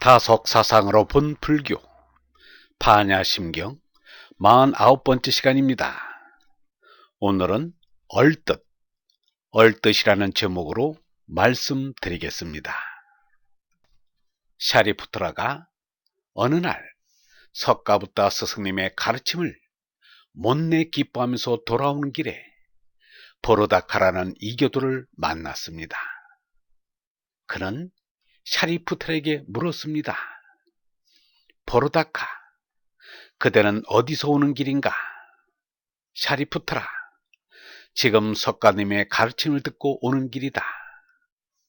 다속사상으로 본 불교 파냐심경 49번째 시간입니다. 오늘은 얼뜻이라는 제목으로 말씀드리겠습니다. 샤리푸트라가 어느 날 석가부타 스승님의 가르침을 못내 기뻐하면서 돌아오는 길에 보르다카라는 이교도를 만났습니다. 그는 샤리푸트라에게 물었습니다. 보르다카, 그대는 어디서 오는 길인가? 샤리푸트라, 지금 석가님의 가르침을 듣고 오는 길이다.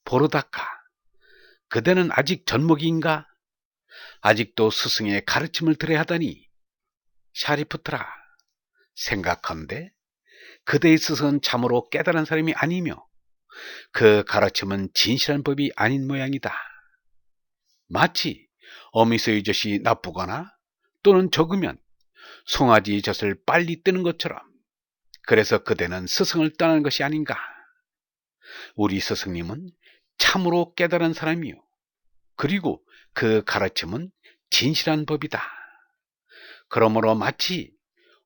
보르다카, 그대는 아직 젖먹이인가? 아직도 스승의 가르침을 들어야 하다니. 샤리푸트라, 생각한데 그대의 스승은 참으로 깨달은 사람이 아니며 그 가르침은 진실한 법이 아닌 모양이다. 마치 어미소의 젖이 나쁘거나 또는 적으면 송아지 젖을 빨리 뜨는 것처럼, 그래서 그대는 스승을 떠나는 것이 아닌가. 우리 스승님은 참으로 깨달은 사람이요, 그리고 그 가르침은 진실한 법이다. 그러므로 마치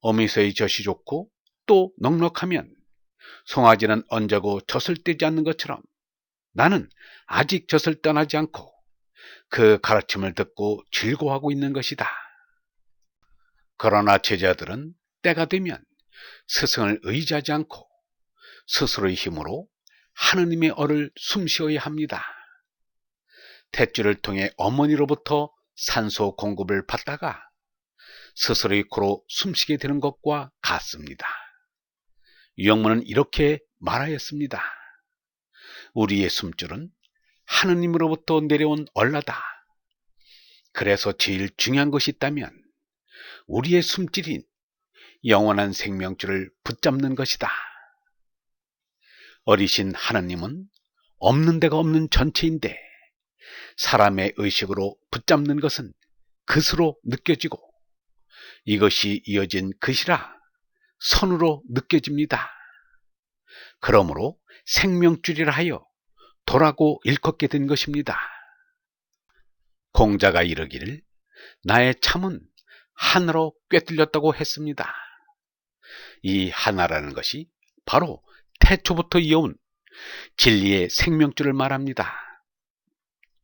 어미소의 젖이 좋고 또 넉넉하면 송아지는 언제고 젖을 떼지 않는 것처럼 나는 아직 젖을 떠나지 않고 그 가르침을 듣고 즐거워하고 있는 것이다. 그러나 제자들은 때가 되면 스승을 의지하지 않고 스스로의 힘으로 하느님의 얼을 숨쉬어야 합니다. 탯줄을 통해 어머니로부터 산소 공급을 받다가 스스로의 코로 숨쉬게 되는 것과 같습니다. 유영문은 이렇게 말하였습니다. 우리의 숨줄은 하느님으로부터 내려온 얼라다. 그래서 제일 중요한 것이 있다면 우리의 숨줄인 영원한 생명줄을 붙잡는 것이다. 어리신 하느님은 없는 데가 없는 전체인데 사람의 의식으로 붙잡는 것은 것으로 느껴지고 이것이 이어진 것이라 선으로 느껴집니다. 그러므로 생명줄이라 하여 도라고 일컫게 된 것입니다. 공자가 이르기를 나의 참은 하나로 꿰뚫렸다고 했습니다. 이 하나라는 것이 바로 태초부터 이어온 진리의 생명줄을 말합니다.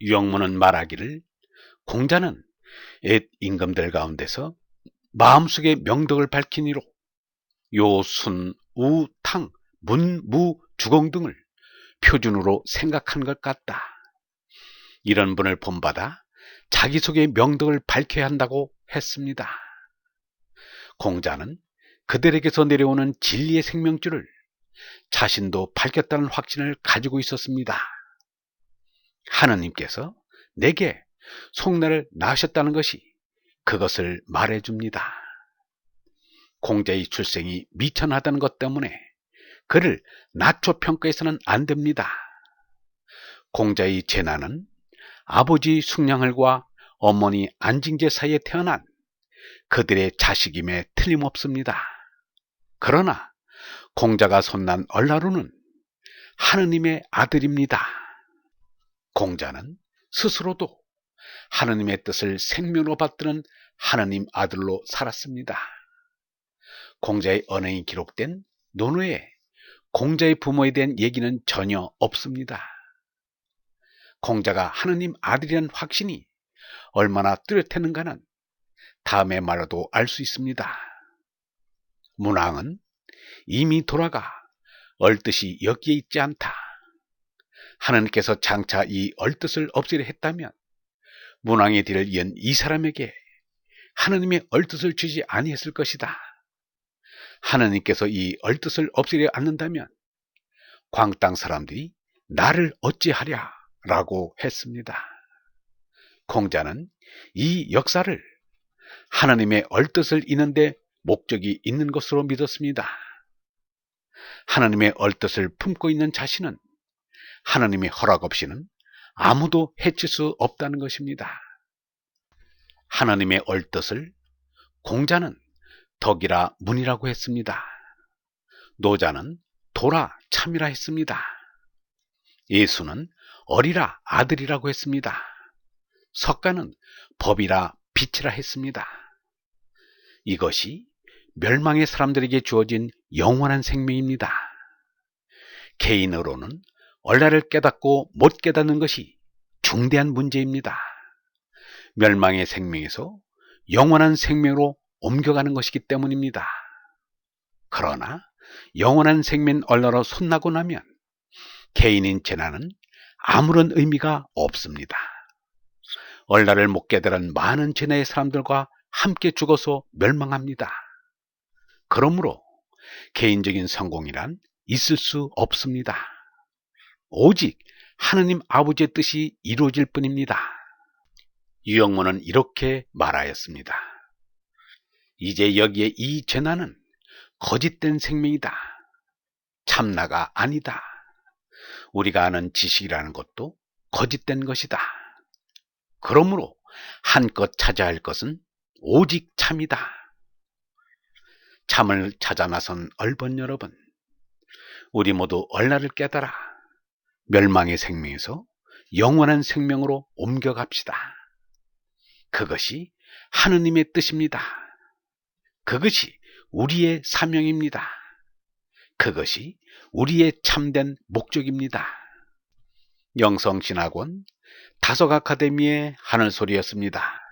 유영문은 말하기를 공자는 옛 임금들 가운데서 마음속의 명덕을 밝힌 이로 요, 순, 우, 탕, 문, 무, 주공 등을 표준으로 생각한 것 같다. 이런 분을 본받아 자기 속의 명덕을 밝혀야 한다고 했습니다. 공자는 그들에게서 내려오는 진리의 생명줄을 자신도 밝혔다는 확신을 가지고 있었습니다. 하느님께서 내게 속내를 낳으셨다는 것이 그것을 말해줍니다. 공자의 출생이 미천하다는 것 때문에 그를 낮춰평가해서는 안 됩니다. 공자의 재난은 아버지 숙량을과 어머니 안징제 사이에 태어난 그들의 자식임에 틀림없습니다. 그러나 공자가 손난 얼라루는 하느님의 아들입니다. 공자는 스스로도 하느님의 뜻을 생명으로 받드는 하느님 아들로 살았습니다. 공자의 언행이 기록된 논어에 공자의 부모에 대한 얘기는 전혀 없습니다. 공자가 하느님 아들이라는 확신이 얼마나 뚜렷했는가는 다음에 말로도 알 수 있습니다. 문왕은 이미 돌아가 얼뜻이 여기에 있지 않다. 하느님께서 장차 이 얼뜻을 없애려 했다면 문왕의 뒤를 이은 이 사람에게 하느님의 얼뜻을 주지 아니했을 것이다. 하느님께서 이 얼뜻을 없애려 않는다면 광땅 사람들이 나를 어찌하랴 라고 했습니다. 공자는 이 역사를 하나님의 얼뜻을 잇는데 목적이 있는 것으로 믿었습니다. 하나님의 얼뜻을 품고 있는 자신은 하나님의 허락 없이는 아무도 해칠 수 없다는 것입니다. 하나님의 얼뜻을 공자는 덕이라 문이라고 했습니다. 노자는 도라 참이라 했습니다. 예수는 어리라 아들이라고 했습니다. 석가는 법이라 빛이라 했습니다. 이것이 멸망의 사람들에게 주어진 영원한 생명입니다. 개인으로는 얼라를 깨닫고 못 깨닫는 것이 중대한 문제입니다. 멸망의 생명에서 영원한 생명으로 옮겨가는 것이기 때문입니다. 그러나 영원한 생명 얼라로 손나고 나면 개인인 재난은 아무런 의미가 없습니다. 얼라를 못 깨달은 많은 진화의 사람들과 함께 죽어서 멸망합니다. 그러므로 개인적인 성공이란 있을 수 없습니다. 오직 하느님 아버지의 뜻이 이루어질 뿐입니다. 유영모는 이렇게 말하였습니다. 이제 여기에 이 재난은 거짓된 생명이다. 참나가 아니다. 우리가 아는 지식이라는 것도 거짓된 것이다. 그러므로 한껏 찾아야 할 것은 오직 참이다. 참을 찾아 나선 얼번 여러분, 우리 모두 얼라를 깨달아 멸망의 생명에서 영원한 생명으로 옮겨갑시다. 그것이 하느님의 뜻입니다. 그것이 우리의 사명입니다. 그것이 우리의 참된 목적입니다. 영성신학원 다속 아카데미의 하늘소리였습니다.